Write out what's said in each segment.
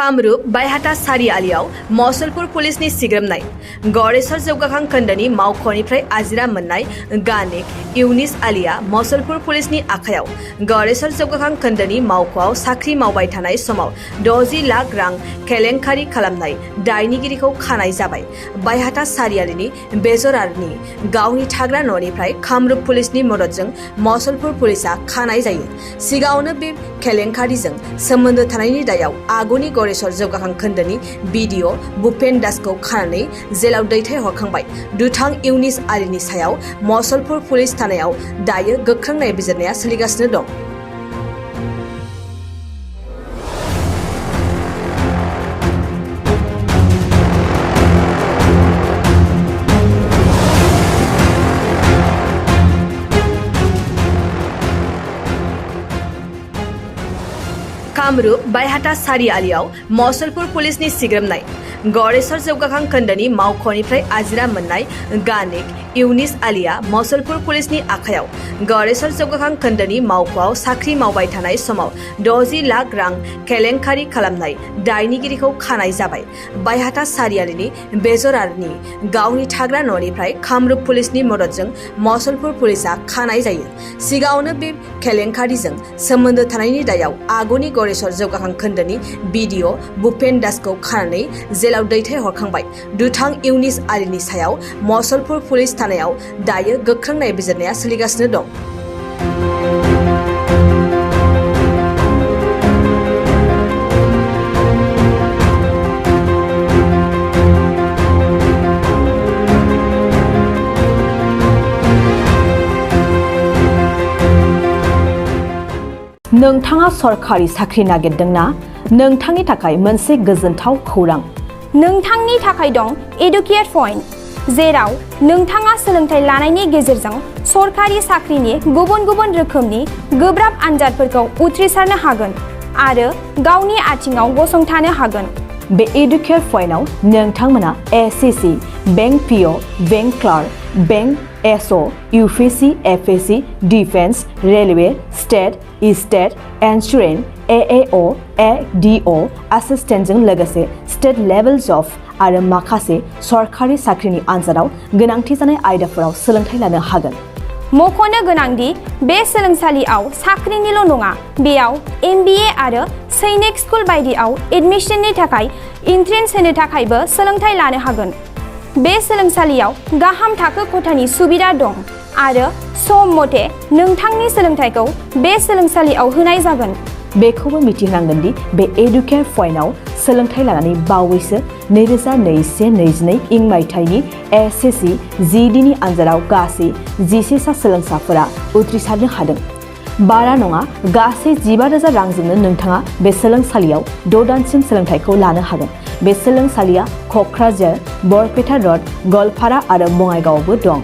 कामरूप बायहाटा सारिआलियाव मसलपुर पुलिसनि सिग्रोमनाय गड़ेश्वर जौगाखां खोन्दोनि मावख'निफ्राय आजिरा मोननाय गानिक इउनिस आलिया मसलपुर पुलिसनि आखायाव गड़ेश्वर जौगाखां खोन्दोनि मावख'आव साख्रि मावबाय थानाय समाव 60 लाख रां केलेंकारि खालामनाय दायनिगिरिखौ खानाय जाबाय। बायहाटा सारिआलिनि बेजरारनि गावनि थाग्रा न'निफ्राय कामरूप पुलिसनि मददजों मसलपुर पुलिसा खानाय जायो। सिगाङावनो बे केलेंकारिजों सोमोन्दो थानायनि दायाव आगुनि गड़ेश्वर जौगाखां खोन्दोनि बिडिअ भुपेन दासखौ खानानै जेलाव दैथायहरखांबाय। दुथां इउनिस आलिनि सायाव मसलपुर पुलिस थानायाव दायो गोख्रों नायबिजिरनाया सोलिगासिनो दं। कामरूप बायहाटा सारिआलियाव मसलपुर पुलिसनि सिग्रोमनाय गड़ेश्वर जौगाखां खोन्दोनि मावख'निफ्राय आजिरा मोननाय गानिक इउनिस आलिया मसलपुर पुलिसनि आखायाव गड़ेश्वर जौगाखां खोन्दोनि मावख'आव साख्रि मावबाय थानाय समाव 60 लाख रां केलेंकारि खालामनाय दायनिगिरिखौ खानाय जाबाय। बायहाटा सारिआलिनि बेजरारनि गावनि थाग्रा न'निफ्राय कामरूप पुलिसनि मददजों मसलपुर पुलिसा खानाय जायो। सिगाङावनो बे केलेंकारिजों सोमोन्दो थानायनि दायाव आगुनि गड़ेश्वर जौगाखां खोन्दोनि बिडिअ भुपेन दासखौ खानानै जेलाव दैथायहरखांबाय। दुथां इउनिस आलिनि सायाव मसलपुर पुलिस थानायाव दायो गोख्रों नायबिजिरनाया सोलिगासिनो दं। नोंथाङा सरकारि साख्रि नागिरदोंना? नोंथांनि थाखाय मोनसे गोजोनथाव खौरां। नोंथांनि थाखाय दं एडुकेट पइन्ट, जेराव नोंथाङा सोलोंथाइ लानायनि गेजेरजों सरकारि साख्रिनि गुबुन गुबुन रोखोमनि गोब्राब आनजादफोरखौ उथ्रिसारनो हागोन आरो गावनि आथिङाव गसंथानो हागोन। बे एडुकेट पइन्टआव नोंथांमोना SSC, bank PO, bank clerk, bank एसअ, UPSC, FSC, defence, railway, state insurance, एएअ, एडिअ एसिस्टेन्टजों लोगोसे स्टेट लेभेल जब आरो माखासे सरकारि साख्रिनि आनजादाव गोनांथि जानाय आयदाफोराव सोलोंथाइ लानो हागोन। मख'नो गोनांदि बे सोलोंसालियाव साख्रिनिल' नङा, बेयाव एमबिए आरो सैनिक स्कुल बायदियाव एडमिशननि थाखाय एन्ट्रेन्स होनो थाखायबो सोलोंथाइ लानो हागोन। बे सोलोंसालियाव गाहाम थाखो खथानि सुबिदा दं आरो सम मथे नोंथांनि सोलोंथाइखौ बे सोलोंसालियाव होनाय जागोन। बेखौबो मिथिनांगोन दि बे एडुकेट पइन्टआव सोलोंथाइ लानानै बावैसो 2021-22 इं मायथाइनि एसएससि जिडिनि आनजादाव गासै 11 सा सोलोंसाफोरा उथ्रिसारनो हादों। बारा नङा, गासै 15,000 रांजोंनो नोंथाङा बे सोलोंसालियाव 6 दानसिम सोलोंथाइखौ लानो हागोन। बे सोलोंसालिया क'क्राझार, बरपेटा रड, गलपारा आरो बङाइगावआवबो दं।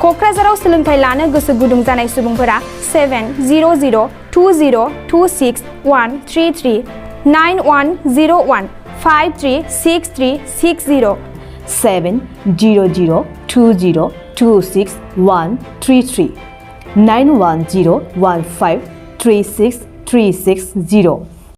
क'क्राझाराव सोलोंथाइ लानो गोसो गुदुं जानाय सुबुंफोरा 70020261333 9101 536360 70020261333 9101536360